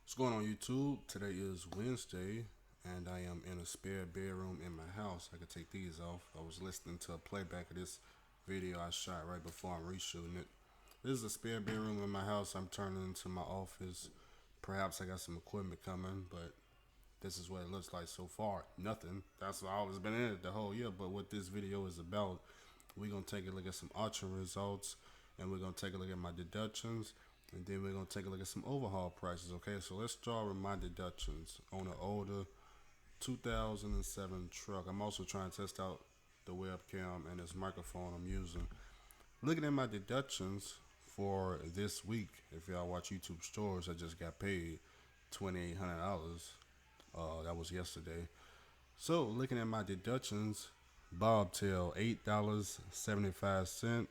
What's going on YouTube? Today is Wednesday and I am in a spare bedroom in my house. I could take these off. I was listening to a playback of this video I shot right before I'm reshooting it. This is a spare bedroom in my house. I'm turning into my office. Perhaps I got some equipment coming, but this is what it looks like so far. Nothing. That's all that's been in it the whole year. But what this video is about, we're gonna take a look at some auction results, and we're gonna take a look at my deductions, and then we're gonna take a look at some overhaul prices. Okay, so let's start with my deductions on an older 2007 truck. I'm also trying to test out the webcam and this microphone I'm using. Looking at my deductions for this week, if y'all watch YouTube stores, I just got paid $2,800. That was yesterday. So looking at my deductions, bobtail $8.75,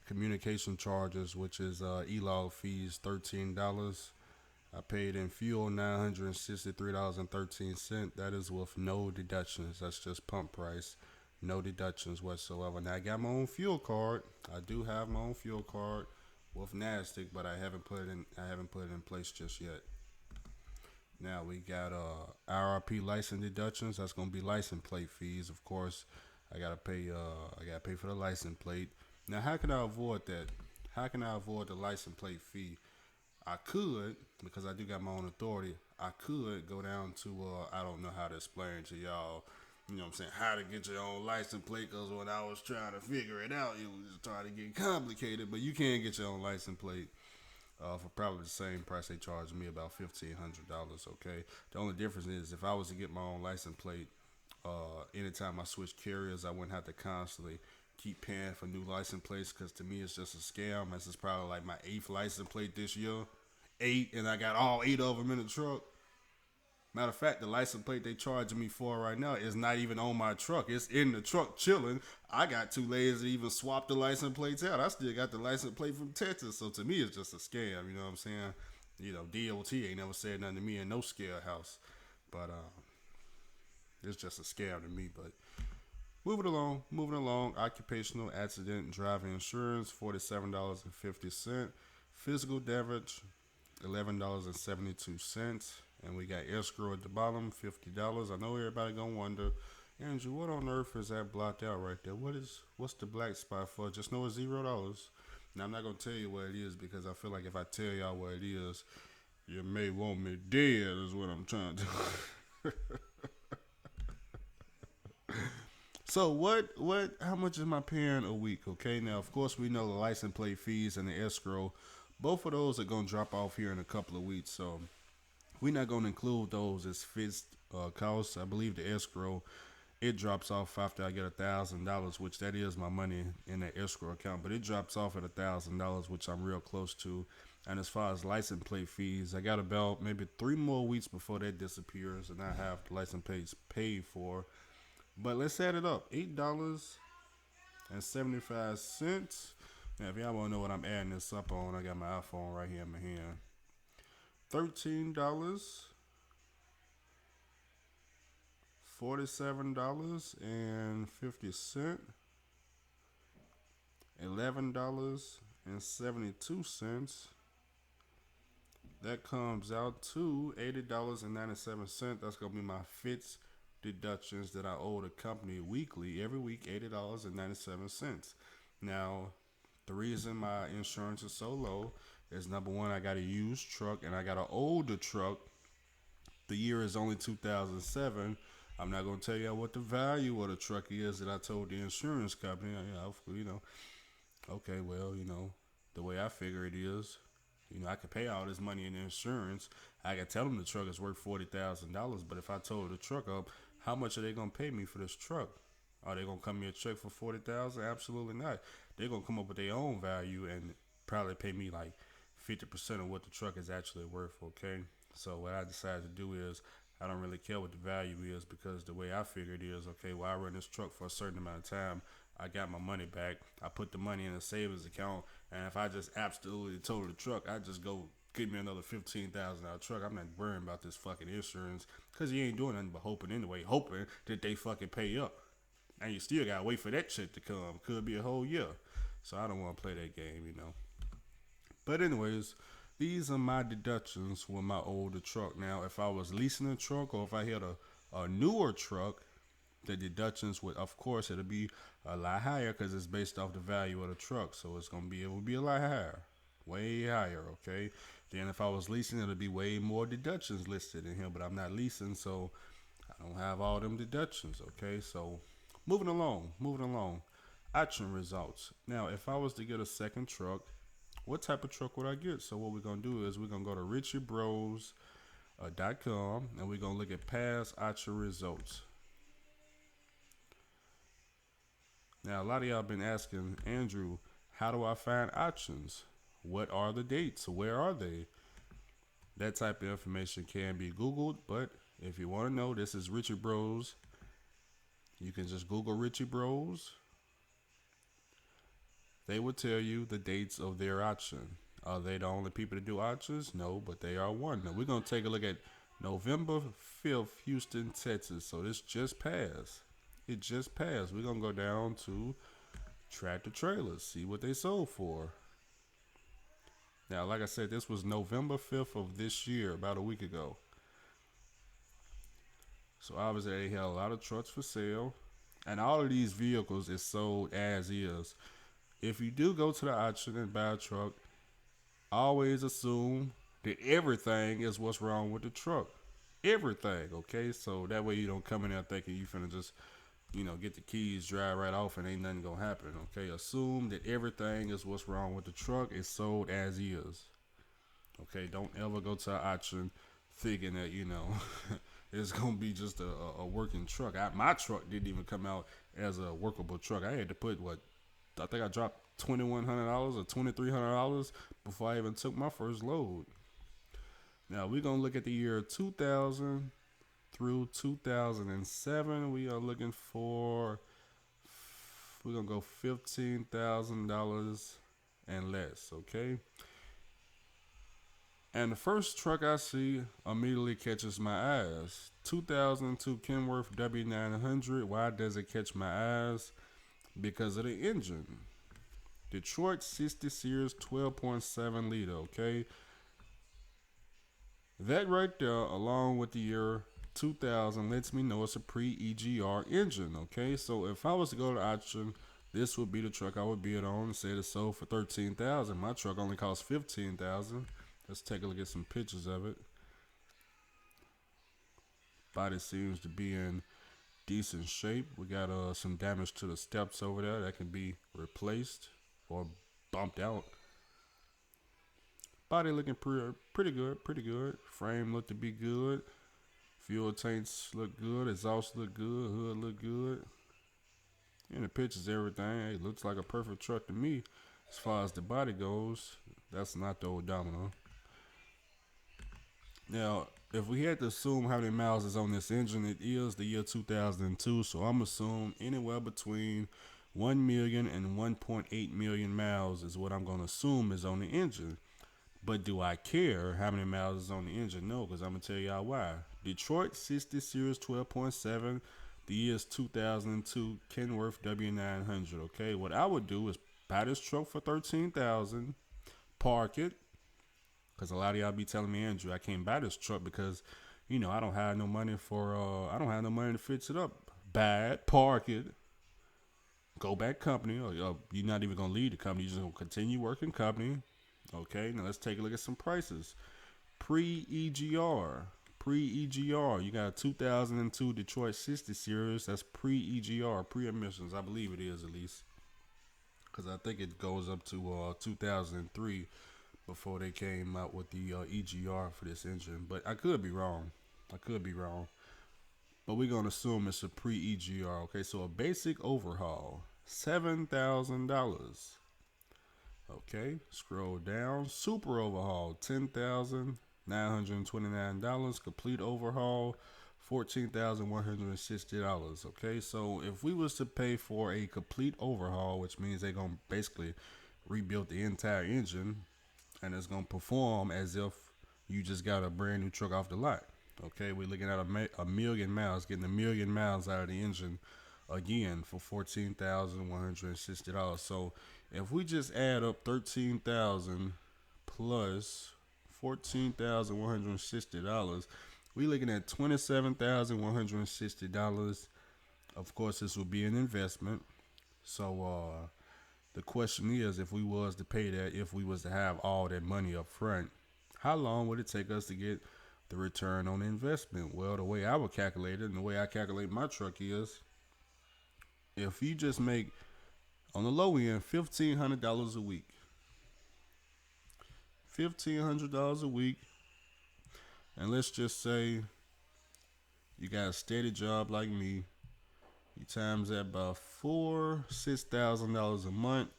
communication charges, which is e-log fees $13. I paid in fuel $963.13. That is with no deductions. That's just pump price, no deductions whatsoever. Now I got my own fuel card. I do have my own fuel card with NASDAQ, but I haven't put it in. I haven't put it in place just yet. Now we got IRP license deductions. That's gonna be license plate fees, of course. I gotta pay. I gotta pay for the license plate. Now, how can I avoid that? How can I avoid the license plate fee? I could, because I do got my own authority. I could go down to. I don't know how to explain to y'all. You know what I'm saying? How to get your own license plate? Because when I was trying to figure it out, it was trying to get complicated. But you can get your own license plate for probably the same price they charged me, about $1,500. Okay. The only difference is if I was to get my own license plate, anytime I switch carriers, I wouldn't have to constantly keep paying for new license plates. Because to me, it's just a scam. This is probably like my eighth license plate this year, eight, and I got all eight of them in the truck. Matter of fact, the license plate they charging me for right now is not even on my truck. It's in the truck chilling. I got too lazy to even swap the license plates out. I still got the license plate from Texas. So to me, it's just a scam. You know what I'm saying? DOT ain't never said nothing to me in no scare house. But it's just a scam to me. But moving along. Occupational accident driving insurance, $47.50. Physical damage, $11.72. And we got escrow at the bottom, $50. I know everybody gonna wonder, Andrew, what on earth is that blocked out right there? What's the black spot for? Just know it's $0. Now I'm not gonna tell you what it is because I feel like if I tell y'all what it is, you may want me dead. Is what I'm trying to do. So how much am I paying a week? Okay, now of course we know the license plate fees and the escrow. Both of those are gonna drop off here in a couple of weeks, so we're not gonna include those as fixed costs. I believe the escrow it drops off after I get $1,000, which that is my money in the escrow account, but it drops off at $1,000, which I'm real close to. And as far as license plate fees, I got about maybe 3 more weeks before that disappears, and I have the license plates paid for. But let's add it up: $8.75. Now, if y'all want to know what I'm adding this up on, I got my iPhone right here in my hand. $13, $47.50, $11.72. That comes out to $80.97. That's gonna be my fixed deductions that I owe the company weekly, every week, $80.97. Now, the reason my insurance is so low is number one, I got a used truck and I got an older truck. The year is only 2007. I'm not gonna tell you what the value of the truck is that I told the insurance company. Okay, well, the way I figure it is, I could pay all this money in insurance. I could tell them the truck is worth $40,000, but if I told the truck up, how much are they gonna pay me for this truck? Are they gonna cut me a check for 40,000? Absolutely not. They're gonna come up with their own value and probably pay me like 50% of what the truck is actually worth. Okay, so what I decided to do is I don't really care what the value is because the way I figure it is, okay, well I run this truck for a certain amount of time. I got my money back. I put the money in a savings account, and if I just absolutely total the truck, I just go get me another $15,000 truck. I'm not worrying about this fucking insurance because you ain't doing nothing but hoping anyway, hoping that they fucking pay up, and you still gotta wait for that shit to come. Could be a whole year, so I don't want to play that game. But anyways, These are my deductions with my older truck. Now, if I was leasing a truck or if I had a newer truck, the deductions would, of course, it'll be a lot higher because it's based off the value of the truck. So it would be a lot higher, way higher. Okay. Then if I was leasing, it'll be way more deductions listed in here. But I'm not leasing, so I don't have all them deductions. Okay. So moving along. Action results. Now, if I was to get a second truck, what type of truck would I get? So what we're gonna do is we're gonna go to richiebros.com and we're gonna look at past action results. Now, a lot of y'all been asking, Andrew, how do I find options? What are the dates? Where are they? That type of information can be Googled, but if you want to know, this is Richie Bros. You can just Google Richie Bros. They will tell you the dates of their auction. Are they the only people to do auctions? No, but they are one. Now, we're going to take a look at November 5th, Houston, Texas. So this just passed. It just passed. We're going to go down to Tractor Trailers, see what they sold for. Now, like I said, this was November 5th of this year, about a week ago. So obviously they had a lot of trucks for sale. And all of these vehicles is sold as is. If you do go to the auction and buy a truck, always assume that everything is what's wrong with the truck. Everything, okay? So that way you don't come in there thinking you finna just, get the keys, drive right off, and ain't nothing gonna happen, okay? Assume that everything is what's wrong with the truck. It's sold as is, okay? Don't ever go to an auction thinking that, it's gonna be just a working truck. My truck didn't even come out as a workable truck. I had to put I think I dropped $2,100 or $2,300 before I even took my first load. Now we're gonna look at the year 2000 through 2007. We are looking for. We're gonna go $15,000 and less. Okay. And the first truck I see immediately catches my eyes. 2002 Kenworth W900. Why does it catch my eyes? Because of the engine. Detroit 60 Series 12.7 liter, okay? That right there, along with the year 2000, lets me know it's a pre-EGR engine, okay? So if I was to go to auction, this would be the truck I would bid on and say it's sold for $13,000. My truck only costs $15,000. Let's take a look at some pictures of it. Body seems to be in decent shape. We got some damage to the steps over there that can be replaced or bumped out. Body looking pretty good. Frame looked to be good. Fuel tanks look good. Exhaust look good. Hood look good. In the pictures, everything, it looks like a perfect truck to me. As far as the body goes, that's not the odometer. Now, if we had to assume how many miles is on this engine, it is the year 2002. So I'm assuming anywhere between 1 million and 1.8 million miles is what I'm going to assume is on the engine. But do I care how many miles is on the engine? No, because I'm going to tell y'all why. Detroit 60 Series 12.7, the year is 2002 Kenworth W900, okay? What I would do is buy this truck for $13,000, park it, because a lot of y'all be telling me, Andrew, I can't buy this truck because, I don't have no money I don't have no money to fix it up. Buy it, park it, go back company, or you're not even going to leave the company. You're just going to continue working company. Okay, now let's take a look at some prices. Pre-EGR. You got a 2002 Detroit 60 Series. That's pre-EGR, pre-emissions. I believe it is, at least. Because I think it goes up to 2003 before they came out with the EGR for this engine. But I could be wrong. But we're going to assume it's a pre-EGR. Okay, so a basic overhaul, $7,000. Okay, scroll down. Super overhaul, $10,929. Complete overhaul, $14,160. Okay, so if we was to pay for a complete overhaul, which means they're gonna basically rebuild the entire engine, and it's gonna perform as if you just got a brand new truck off the lot. Okay, we're looking at a million miles, getting a million miles out of the engine again for $14,160. So if we just add up 13,000 plus $14,160. We looking at $27,160. Of course, this will be an investment. So the question is, if we was to pay that, if we was to have all that money up front, how long would it take us to get the return on investment? Well, the way I would calculate it and the way I calculate my truck is, if you just make on the low end $1,500 a week, $1,500 a week, and let's just say you got a steady job like me, you times that by four, $6,000 a month.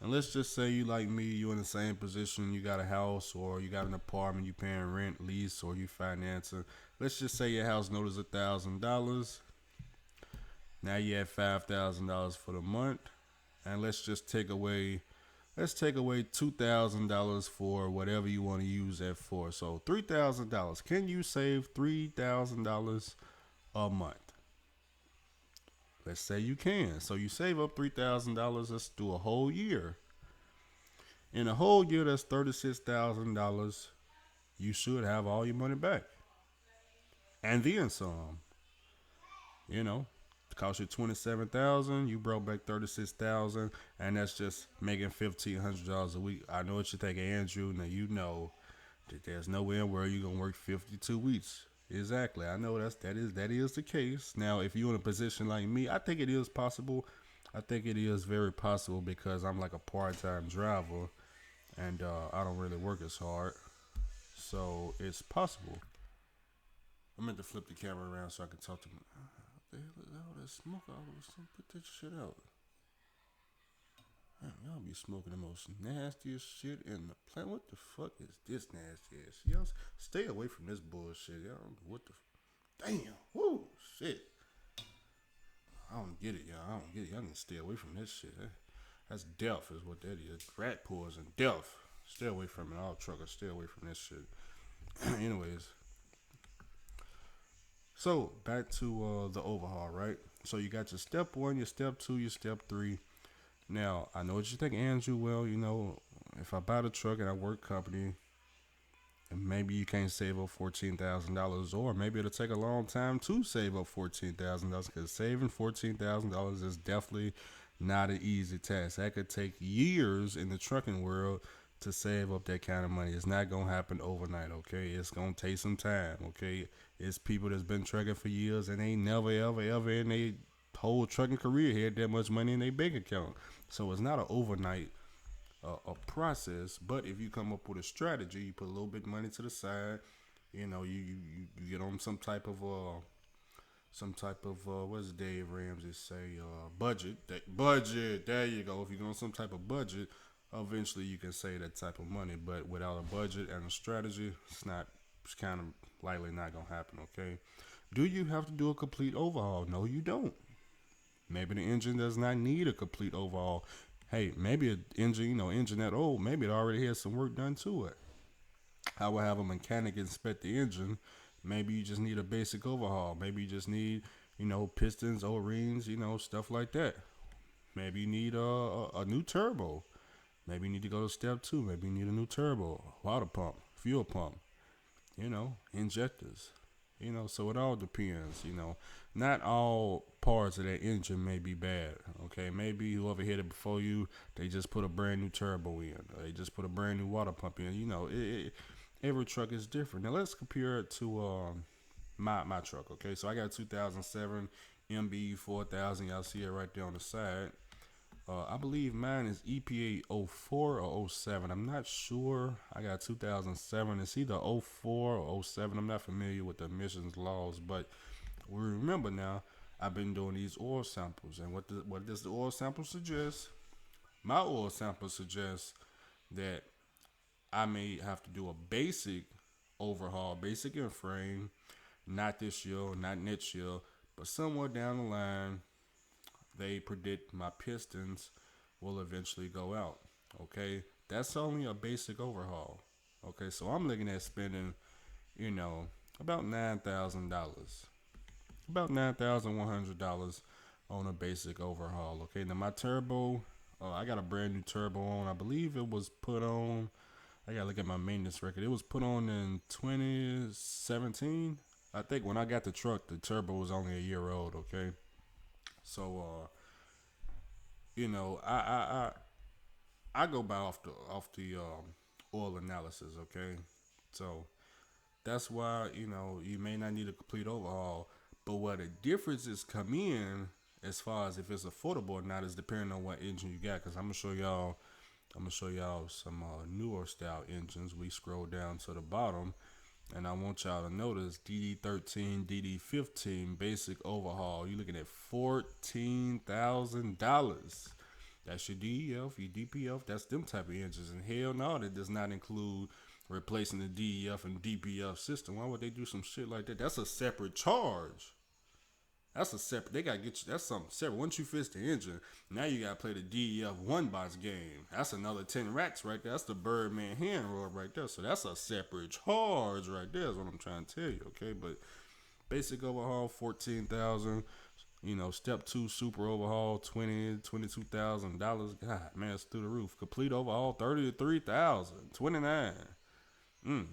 And let's just say you like me, you in the same position, you got a house or you got an apartment, you paying rent, lease, or you financing. Let's just say your house note is $1,000. Now you have $5,000 for the month, and let's take away $2,000 for whatever you want to use that for. So $3,000. Can you save $3,000 a month? Let's say you can. So you save up $3,000. Let's do a whole year. In a whole year, that's $36,000. You should have all your money back, and then some. You know, it cost you $27,000. You brought back $36,000, and that's just making $1,500 a week. I know what you're thinking, Andrew. Now you know that there's no way in where you're gonna work 52 weeks. Exactly. I know that is the case. Now, if you're in a position like me, I think it is possible. I think it is very possible because I'm like a part-time driver, and I don't really work as hard, so it's possible. I meant to flip the camera around so I can talk to them. What the hell is all that smoke? Put that shit out. Man, y'all be smoking the most nastiest shit in the planet. What the fuck is this nasty ass? Y'all stay away from this bullshit. Y'all don't know what the. Damn. Woo. Shit. I don't get it, y'all. I don't get it. Y'all need to stay away from this shit. That's death, is what that is. Rat poison. Death. Stay away from it. All truckers, stay away from this shit. Anyways. So, back to the overhaul, right? So, you got your step one, your step two, your step three. Now, I know what you think, Andrew. Well, if I buy the truck and I work company, and maybe you can't save up $14,000, or maybe it'll take a long time to save up $14,000, because saving $14,000 is definitely not an easy task. That could take years in the trucking world to save up that kind of money. It's not gonna happen overnight, okay? It's gonna take some time, okay? It's people that's been trucking for years and they never, ever, ever in their whole trucking career had that much money in their bank account. So it's not an overnight a process. But if you come up with a strategy, you put a little bit of money to the side. You get on some type of what does Dave Ramsey say? Budget. Budget. There you go. If you go on some type of budget, eventually you can save that type of money. But without a budget and a strategy, it's kind of likely not gonna happen. Okay. Do you have to do a complete overhaul? No, you don't. Maybe the engine does not need a complete overhaul. Hey, maybe an engine that old, maybe it already has some work done to it. I will have a mechanic inspect the engine. Maybe you just need a basic overhaul. Maybe you just need, pistons, O-rings, stuff like that. Maybe you need a new turbo. Maybe you need to go to step two. Maybe you need a new turbo, water pump, fuel pump, injectors. So it all depends. Not all parts of that engine may be bad. Okay, maybe whoever hit it before you, they just put a brand new turbo in. Or they just put a brand new water pump in. Every truck is different. Now let's compare it to my truck. Okay, so I got a 2007 MB 4000. Y'all see it right there on the side. I believe mine is EPA 04 or 07. I'm not sure. I got 2007. It's either 04 or 07. I'm not familiar with the emissions laws, but we remember now, I've been doing these oil samples. And what does the oil sample suggest? My oil sample suggests that I may have to do a basic overhaul, basic in frame, not this year, not next year, but somewhere down the line, they predict my pistons will eventually go out. Okay, that's only a basic overhaul. Okay, so I'm looking at spending, about $9,000, about $9,100 on a basic overhaul. Okay, now my turbo, I got a brand new turbo on. I believe it was put on I gotta look at my maintenance record. It was put on in 2017. I think when I got the truck, the turbo was only a year old. Okay, so I go by off the oil analysis. Okay, so that's why you may not need a complete overhaul. But where the differences come in, as far as if it's affordable or not, is depending on what engine you got. Cause I'm gonna show y'all. I'm gonna show y'all some newer style engines. We scroll down to the bottom, and I want y'all to notice DD13, DD15 basic overhaul. You're looking at $14,000. That's your DEF, your DPF. That's them type of engines. And hell no, that does not include replacing the DEF and DPF system. Why would they do some shit like that? That's a separate charge. That's a separate. They gotta get you. That's something separate. Once you fix the engine, now you gotta play the DEF one box game. That's another 10 racks right there. That's the Birdman hand roll right there. So that's a separate charge right there. Is what I'm trying to tell you. Okay, but basic overhaul 14,000. Step two super overhaul $22,000. God man, it's through the roof. Complete overhaul 33,000. 29. Mm.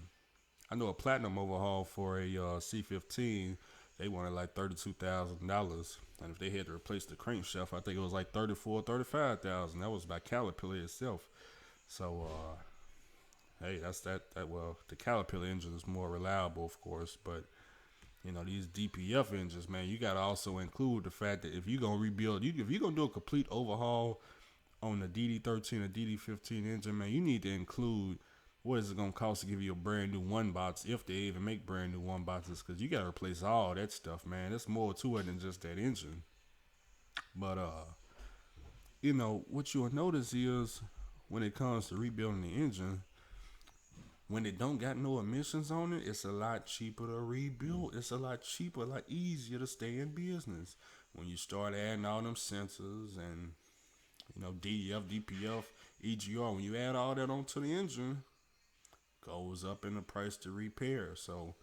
I know a platinum overhaul for a C15. They wanted like $32,000, and if they had to replace the crankshaft, I think it was like 34, 35,000. That was by Caterpillar itself. So, hey, that's that. Well, the Caterpillar engine is more reliable, of course, but these DPF engines, man, you got to also include the fact that if you're gonna rebuild, if you're gonna do a complete overhaul on the DD13 or DD15 engine, man, you need to include what is it gonna cost to give you a brand new one box, if they even make brand new one boxes, because you gotta replace all that stuff, man. There's more to it than just that engine. But what you'll notice is when it comes to rebuilding the engine, when it don't got no emissions on it, it's a lot cheaper to rebuild. It's a lot cheaper, a lot easier to stay in business. When you start adding all them sensors and DEF, DPF, EGR, when you add all that onto the engine, goes up in the price to repair. So,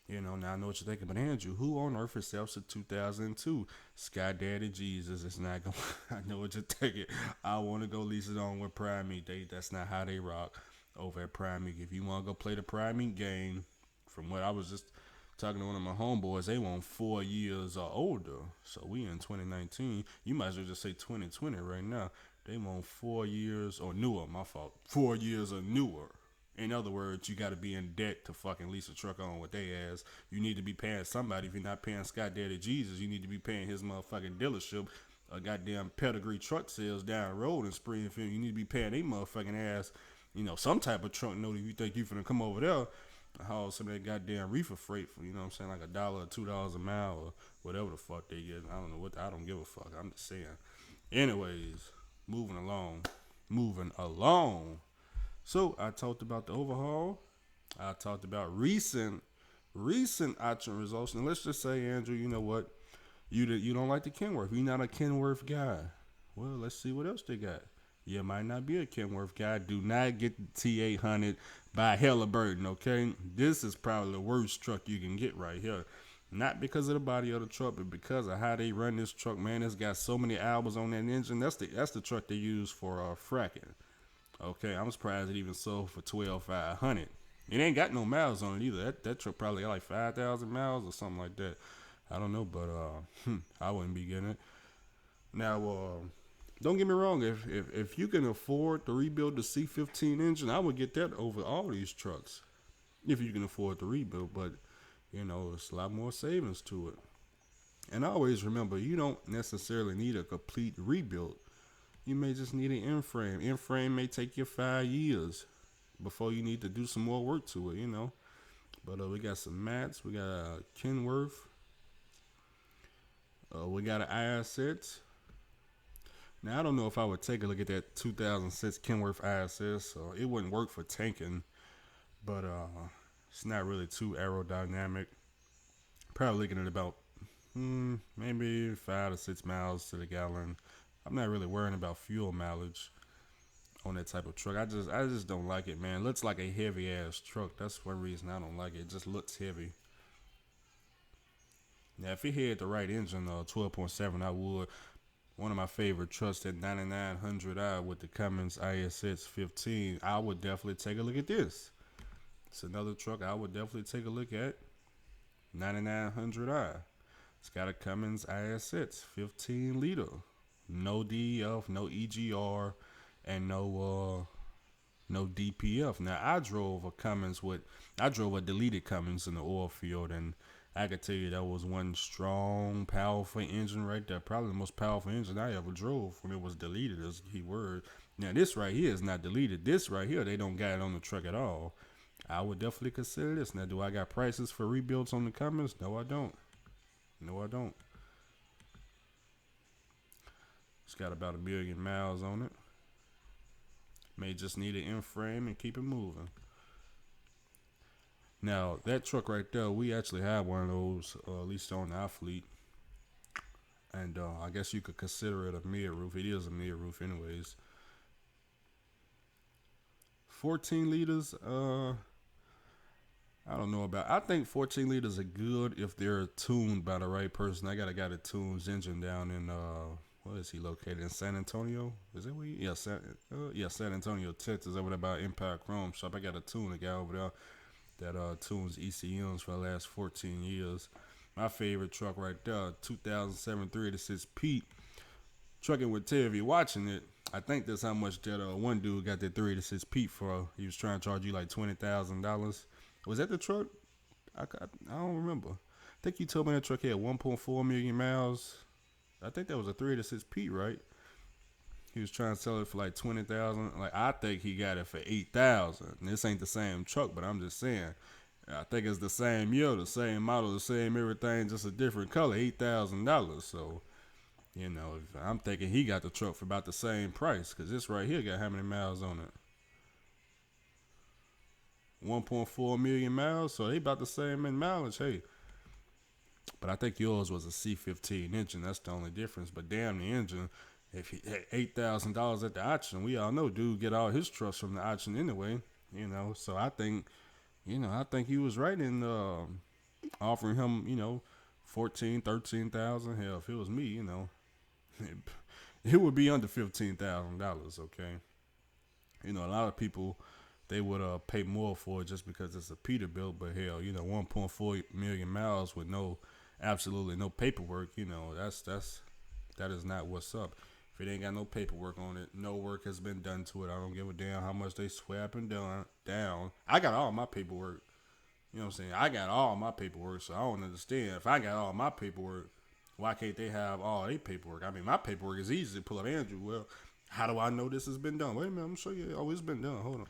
now I know what you're thinking, but Andrew, who on earth is sells a 2002? Sky Daddy Jesus. It's not going to, I know what you're thinking. I want to go lease it on with Prime Meat. That's not how they rock over at Prime Meat. If you want to go play the Prime Meat game, from what I was just talking to one of my homeboys, they want 4 years or older. So we in 2019. You might as well just say 2020 right now. They want 4 years or newer. My fault. 4 years or newer. In other words, you got to be in debt to fucking lease a truck on with they ass. You need to be paying somebody. If you're not paying Scott Daddy Jesus, you need to be paying his motherfucking dealership a goddamn pedigree truck sales down the road in Springfield. You need to be paying they motherfucking ass, some type of truck note if you think you finna come over there and haul some of that goddamn reefer freight for, what I'm saying, like $1 or $2 a mile or whatever the fuck they get. I don't know I don't give a fuck. I'm just saying. Anyways, moving along. So I talked about the overhaul. I talked about recent auction results. And let's just say, Andrew, you know what? You don't like the Kenworth. You're not a Kenworth guy. Well, let's see what else they got. You might not be a Kenworth guy. Do not get the T800 by Halliburton, okay? This is probably the worst truck you can get right here. Not because of the body of the truck, but because of how they run this truck, man. It's got so many hours on that engine. That's the truck they use for fracking. Okay, I'm surprised it even sold for $12,500. It ain't got no miles on it either. That truck probably got like 5,000 miles or something like that. I don't know, but I wouldn't be getting it. Now, don't get me wrong. If you can afford to rebuild the C15 engine, I would get that over all these trucks. If you can afford to rebuild, but it's a lot more savings to it. And I always remember, you don't necessarily need a complete rebuild. You may just need an end frame. End frame may take you 5 years before you need to do some more work to it, But we got some mats. We got Kenworth. We got an ISS. Now, I don't know if I would take a look at that 2006 Kenworth ISS. It wouldn't work for tanking, but it's not really too aerodynamic. Probably looking at about maybe 5 to 6 miles to the gallon. I'm not really worrying about fuel mileage on that type of truck. I just don't like it, man. It looks like a heavy ass truck. That's one reason I don't like it. It just looks heavy. Now, if it had the right engine, 12.7, I would. one of my favorite trucks, that 9900i with the Cummins ISX 15. I would definitely take a look at this. It's another truck I would definitely take a look at. 9900i. It's got a Cummins ISX 15 liter. No DEF, no EGR, and no DPF. Now I drove a Cummins with I drove a deleted Cummins in the oil field, and I could tell you that was one strong, powerful engine right there. Probably the most powerful engine I ever drove when it was deleted, is the key word. Now this right here is not deleted. This right here, they don't got it on the truck at all. I would definitely consider this. Now, do I got prices for rebuilds on the Cummins? No, I don't. No, I don't. It's got about 1,000,000 miles on it. May just need an in frame and keep it moving. Now, that truck right there, we actually have one of those, at least on our fleet. And I guess you could consider it a mid roof. It is a mid roof, anyways. 14 liters, I don't know about. I think 14 liters are good if they're tuned by the right person. I got a guy that tunes engine down in what is he located in San Antonio? Is that where? Yeah, San Antonio, Texas. Over there about Impact Chrome Shop. I got a tuner guy over there that tunes ECMs for the last 14 years. My favorite truck right there, 2007 386 Pete. Trucking with Ted. If you're watching it, I think that's how much that one dude got that 386 Pete for. He was trying to charge you like $20,000. Was that the truck? I don't remember. I think you told me that truck had 1.4 million miles. I think that was a 386 Pete, right? He was trying to sell it for like 20,000. Like I think he got it for 8,000. This ain't the same truck, but I'm just saying. I think it's the same year, the same model, the same everything, just a different color. $8,000. So I'm thinking he got the truck for about the same price, because this right here got how many miles on it? 1.4 million miles, so they about the same in mileage. Hey, but I think yours was a C15 engine. That's the only difference. But damn, the engine, if he had $8,000 at the auction, we all know dude get all his trucks from the auction anyway. So I think, I think he was right in offering him, 14, 13,000. Hell, if it was me, it would be under $15,000. Okay, a lot of people, they would pay more for it just because it's a Peterbilt. But hell, 1.4 million miles with absolutely no paperwork. That is not what's up. If it ain't got no paperwork on it, no work has been done to it. I don't give a damn how much they swear up and down. I got all my paperwork. You know what I'm saying? I got all my paperwork, so I don't understand. If I got all my paperwork, why can't they have all their paperwork? I mean, my paperwork is easy to pull up. Andrew, well, how do I know this has been done? Wait a minute, I'm sure you. Oh, it's been done. Hold on.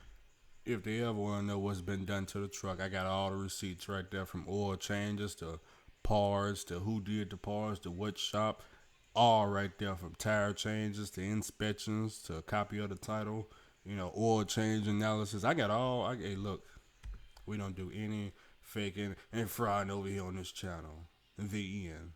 If they ever want to know what's been done to the truck, I got all the receipts right there, from oil changes to parts to who did the parts to what shop, all right there, from tire changes to inspections to a copy of the title, oil change analysis. I got all. Hey, look, we don't do any faking and fraud over here on this channel. The end.